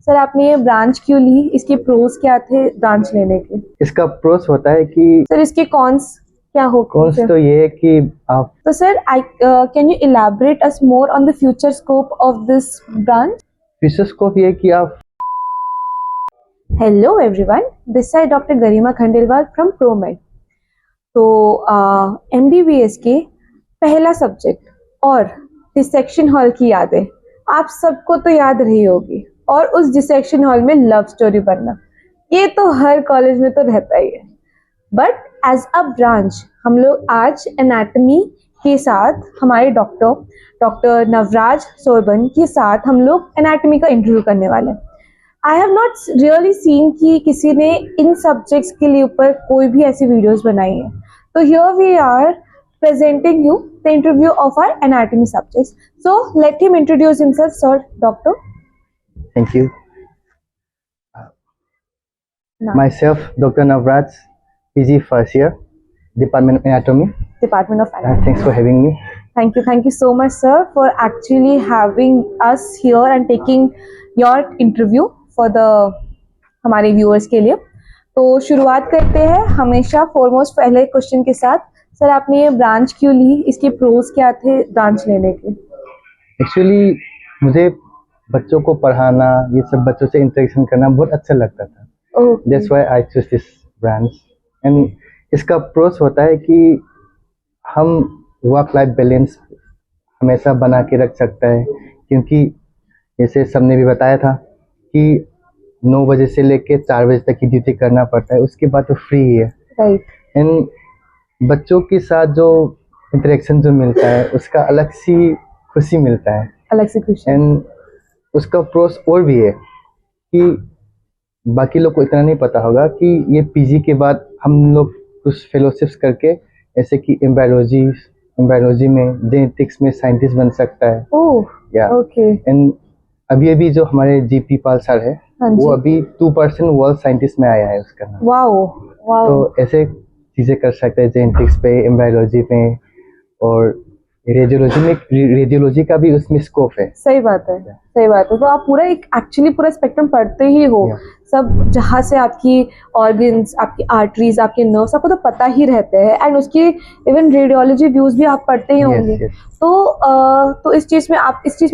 Sir आपने ये branch क्यों ली, इसके प्रोस क्या थे ब्रांच लेने के? इसका प्रोस होता है कि सर इसके कॉन्स क्या हो? कॉन्स तो ये है कि आप तो sir can you elaborate us more on the future scope of this branch? Future scope ये है कि आप hello everyone, this side doctor Garima Khandelwal from Promed. तो MBBS के पहला सब्जेक्ट और डिसेक्शन हॉल की यादें आप सबको तो याद रही होगी, और उस डिसेक्शन हॉल में लव स्टोरी बनना ये तो हर कॉलेज में तो रहता ही है। बट एज अ ब्रांच हम लोग आज एनाटमी के साथ हमारे डॉक्टर नवराज सोरबन के साथ हम लोग एनाटमी का इंटरव्यू करने वाले हैं। I have not really seen कि किसी ने इन सब्जेक्ट्स के लिए ऊपर कोई भी ऐसी वीडियोस बनाई है। तो here we are presenting you the interview of our anatomy subjects. So let him introduce himself, sir. Doctor. Thank you. No. Myself, Dr. Navraj, PG first year, Department of Anatomy. Department of Anatomy. Thanks for having me. Thank you so much, sir, for actually having us here and taking your interview for the हमारे viewers के लिए। तो शुरुआत करते हैं हमेशा foremost पहले question के साथ। सर आपने ये ब्रांच क्यों ली, इसके प्रोस क्या थे ब्रांच लेने के? एक्चुअली मुझे बच्चों को पढ़ाना, ये सब बच्चों से इंटरेक्शन करना बहुत अच्छा लगता था। That's why I choose this branch. And इसका प्रोस होता है कि हम वर्क लाइफ बैलेंस हमेशा बना के रख सकता है, क्योंकि जैसे सबने भी बताया था कि 9 बजे से लेके 4 बजे तक की ड्यूटी करना पड़ता है, उसके बाद तो फ्री ही है। राइट। एंड बच्चों के साथ जो इंटरेक्शन जो मिलता है उसका अलग सी खुशी मिलता है, अलग सी खुशी। एंड उसका प्रोस और भी है कि बाकी लोग को इतना नहीं पता होगा कि ये पीजी के बाद हम लोग कुछ फेलोशिप्स करके ऐसे कि एम्ब्रायोलॉजी में, जेनेटिक्स में साइंटिस्ट बन सकता है। ओह या ओके। एंड अभी जो हमारे जीपी पाल सर है, वो अभी 2% वर्ल्ड साइंटिस्ट में आया है उसका नाम। Wow wow. तो ऐसे चीजें कर सकते हैं जेनेटिक्स पे, एम्ब्रायोलॉजी पे, और रेडियोलॉजी का भी उसमें स्कोप है। सही बात है, सही बात है। तो आप पूरा एक एक्चुअली पूरा स्पेक्ट्रम पढ़ते ही हो। सब जहाँ से आपकी ऑर्गन्स, आपकी आर्टरीज, आपके नर्व्स आपको तो पता ही रहते हैं, एंड उसकी इवन रेडियोलॉजी व्यूज भी आप पढ़ते ही होंगे। तो इस चीज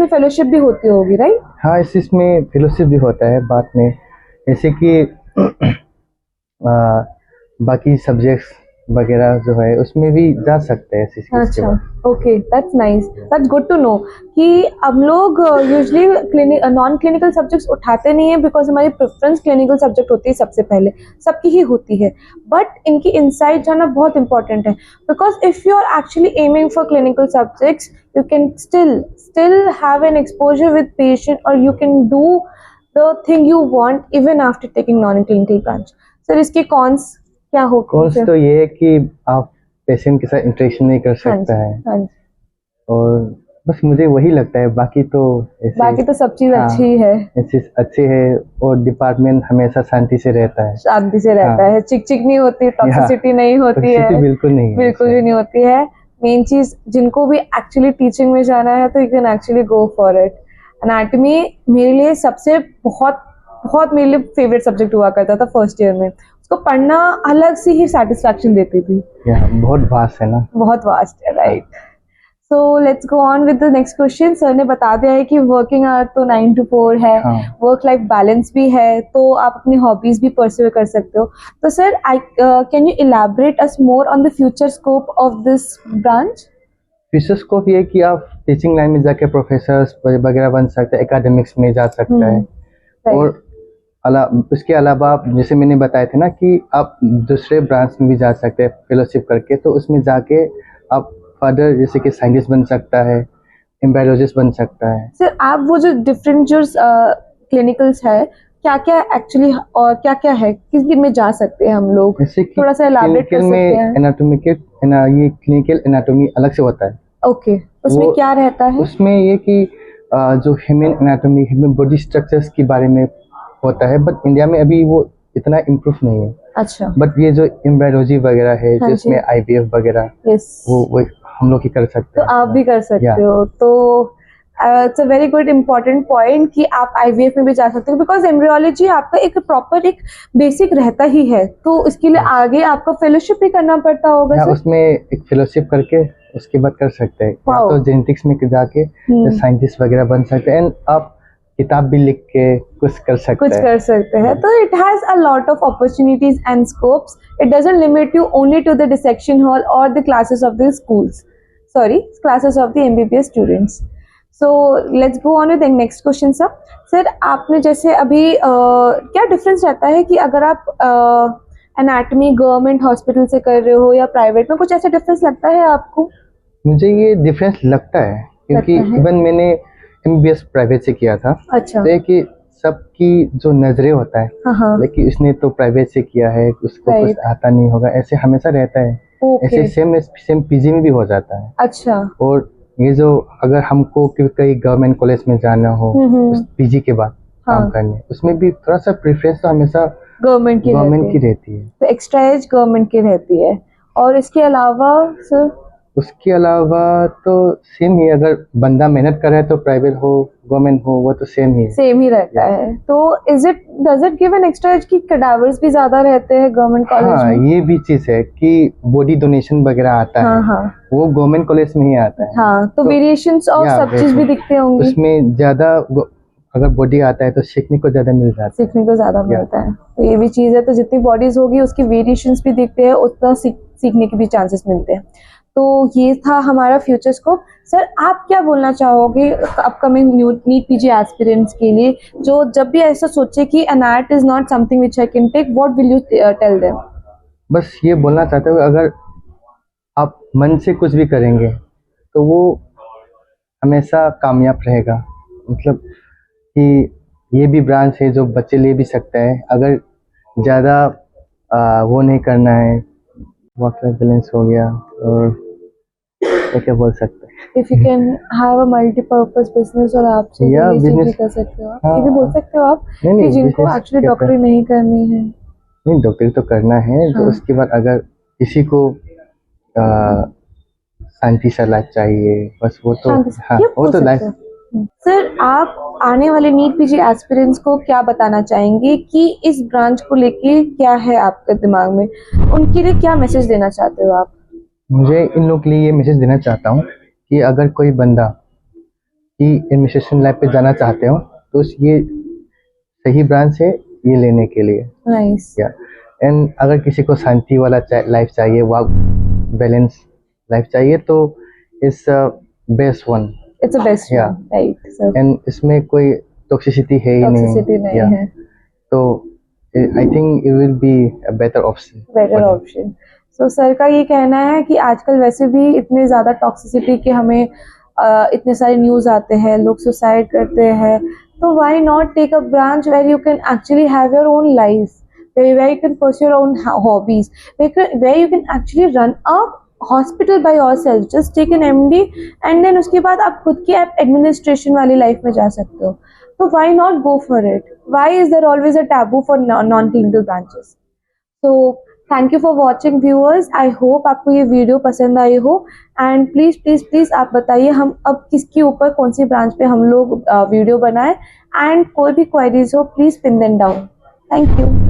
में फेलोशिप भी होती होगी, राइट? हाँ, इस चीज में फेलोशिप भी होता है बाद में, जैसे कि बाकी सब्जेक्ट्स वगैरह जो है उसमें भी जा सकते हैं। अच्छा, okay, that's nice, that's good to know कि हम लोग यूजुअली नॉन क्लिनिकल सब्जेक्ट्स उठाते नहीं है, बिकॉज हमारी प्रेफरेंस क्लिनिकल सब्जेक्ट होती है सबसे पहले, सबकी ही होती है। बट इनकी इनसाइड जाना बहुत इंपॉर्टेंट है, because if you are actually aiming for clinical subjects you can still have an exposure with patient, or you can do the thing you want even after taking non-clinical branch. Sir इसके cons क्या हो? Cons तो ये है कि आप patient के साथ इंटरेक्शन नहीं कर सकता है। हाँ जी। और बस मुझे वही लगता है, बाकी तो सब चीज अच्छी है, अच्छी है, और डिपार्टमेंट हमेशा शांति से रहता है। शांति से रहता है, चिक चिक नहीं होती, टॉक्सिसिटी नहीं होती है, बिल्कुल नहीं, बिल्कुल भी नहीं होती है। मेन चीज, जिनको भी एक्चुअली टीचिंग में जाना है तो you can actually go for it. Anatomy मेरे लिए सबसे बहुत मेरे लिए फेवरेट सब्जेक्ट हुआ करता था फर्स्ट ईयर में। उसको पढ़ना अलग सी ही सेटिस्फैक्शन देती थी। बहुत वास्ट है ना, बहुत वास्ट है, right. So let's go on with the next question. Sir ने बता दिया है कि वर्किंग आवर तो 9 to 4 है, वर्क लाइफ बैलेंस भी है, तो आप अपनी हॉबीज भी परस्यू कर सकते हो। तो sir can you elaborate us more on the future scope of this branch? Future scope ये कि आप टीचिंग लाइन में जाके प्रोफेसर वगैरह बन सकते हैं, एकेडमिक्स में जा सकता है, और उसके अलावा जैसे मैंने बताया था ना कि आप दूसरे ब्रांच में भी जा सकते हैं फेलोशिप करके, तो उसमें जाके आप फर्दर जैसे कि साइंटिस्ट बन सकता है, एम्ब्रायोलॉजिस्ट बन सकता है। सर आप वो जो डिफरेंट जो क्लिनिकल्स है, क्या क्या एक्चुअली, और क्या क्या है, किस में जा सकते हैं हम लोग, थोड़ा सा इलैबोरेट कर सकते हैं? ये क्लिनिकल एनाटॉमी अलग से होता है। ओके, उसमें क्या रहता है? उसमें ये कि जो human anatomy, human body structures के बारे में होता है, बट इंडिया में अभी वो इतना इम्प्रूव नहीं है। अच्छा। बट ये जो एम्ब्रायोलॉजी वगैरह है, जिसमें IVF वगैरह, वो हम लोग ही कर सकते हैं। तो आप भी कर सकते हो। तो it's a very good important point कि आप आईवीएफ में भी जा सकते हो, बिकॉज एम्ब्रियोलॉजी आपका एक प्रॉपर एक बेसिक रहता ही है, तो इसके लिए आगे आपको फेलोशिप भी करना पड़ता होगा या सर। उसमें एक फेलोशिप करके उसके बाद कर सकते हैं, या Wow. तो जेनेटिक्स में जाके साइंटिस्ट वगैरह बन सकते हैं, एंड आप किताब भी लिख के कुछ कर सकते कुछ हैं। कर सकते हैं। तो it has a lot of opportunities and scopes, it doesn't limit you only to the dissection hall और the classes of the schools, sorry classes of the MBBS students. So let's go on with the next question sir. Sir आपने जैसे अभी क्या difference रहता है कि अगर आप एनाटॉमी गवर्नमेंट हॉस्पिटल से कर रहे हो या प्राइवेट में, कुछ ऐसा डिफरेंस लगता है आपको? मुझे ये डिफरेंस लगता है, क्योंकि लगता है? इवन मैंने एमबीबीएस प्राइवेट से किया था। अच्छा। तो ये कि सबकी जो नजरें होता है, हाँ हाँ। लेकिन उसने तो प्राइवेट से किया है, उसको Right. कुछ आता नहीं होगा, ऐसे हमेशा रहता है। Okay. ऐसे सेम पीजी में भी हो जाता है। अच्छा। और ये जो अगर हमको कहीं गवर्नमेंट कॉलेज में जाना हो उस पीजी के बाद काम हाँ। करने, उसमें भी थोड़ा सा प्रेफरेंस तो हमेशा गवर्नमेंट की रहती है। तो एक्स्ट्रा एज गवर्नमेंट की रहती है। और इसके अलावा सर? उसके अलावा तो सेम ही, अगर बंदा मेहनत कर रहा है तो प्राइवेट हो गवर्नमेंट हो वो तो सेम ही है। सेम ही रहता है। तो does it give an extra edge की कैडावर्स भी ज्यादा रहते हैं गवर्नमेंट कॉलेज हाँ, में? ये भी चीज है कि बॉडी डोनेशन वगैरह आता हाँ है, हाँ वो गवर्नमेंट कॉलेज में ही आता है। हाँ। तो वेरिएशंस और सब चीज भी दिखते होंगे उसमें ज्यादा अगर बॉडी आता है तो सीखने को ज्यादा मिल जाता है। सीखने को ज्यादा मिलता है, तो ये भी चीज है। तो जितनी बॉडीज होगी उसकी वेरिएशंस भी दिखते हैं, उतना सीखने के भी चांसेस मिलते हैं। तो ये था हमारा फ्यूचर स्कोप। सर आप क्या बोलना चाहोगे अपकमिंग नीट पीजी एस्पिरेंट्स के लिए, जो जब भी ऐसा सोचे कि NIT is not something which I can take, what will you tell them? बस ये बोलना चाहते हो, अगर आप मन से कुछ भी करेंगे तो वो हमेशा कामयाब रहेगा। मतलब कि ये भी ब्रांच है जो बच्चे ले भी सकता है, अगर ज़्यादा वो नहीं करना है, वर्क लाइफ बैलेंस हो गया, और क्या बोल सकते हैं, if you can have a multipurpose business, और आप चीजें या ये चीज भी business- कर सकते हो आप। हाँ, ये भी बोल सकते हो आप नहीं, कि जिनको business एक्चुअली के डॉक्टरी नहीं करनी है। नहीं, डॉक्टरी तो करना है, तो हाँ। उसके बाद अगर किसी को शांति सा लाइफ चाहिए, बस वो तो शांति से हाँ, ये वो बोल तो सकते लाइफ। हो। सर आप आने वाले नीट पीजी एस्पिरेंट्स को क्या बताना चाहेंगे कि इस ब्रांच को लेके क्या है आपके दिमाग में, उनके लिए क्या मैसेज देना चाहते हो आप? मुझे इन लोग के लिए ये मैसेज देना चाहता हूँ कि अगर कोई बंदा की एडमिनिस्ट्रेशन लाइफ पे जाना चाहते हो तो ये सही ब्रांच है ये लेने के लिए। नाइस। या एंड अगर किसी को शांति वाला लाइफ चाहिए, वर्क बैलेंस लाइफ चाहिए, तो it's best one. It's a best Yeah. One, right sir. And इसमें कोई टॉक्सिसिटी है ही टॉक्सिसिटी नहीं Yeah. है। तो I think it will be a better option. Better option. So sir का ये कहना है कि आजकल वैसे भी इतने ज़्यादा टॉक्सिसिटी के हमें इतने सारे न्यूज़ आते हैं, लोग सुसाइड करते हैं, तो why not take a branch where you can actually have your own life, where you can pursue your own hobbies, where you can actually run a hospital by yourself, just take an MD and then उसके बाद आप खुद की आप administration वाली life में जा सकते हो। तो why not go for it? Why is there always a taboo for non-clinical branches? So thank you for watching viewers. I hope आपको ये वीडियो पसंद आई हो, एंड प्लीज़ प्लीज़ प्लीज़ आप बताइए हम अब किसके ऊपर कौन सी ब्रांच पे हम लोग वीडियो बनाएं, एंड कोई भी क्वेरीज हो please pin them down. Thank you.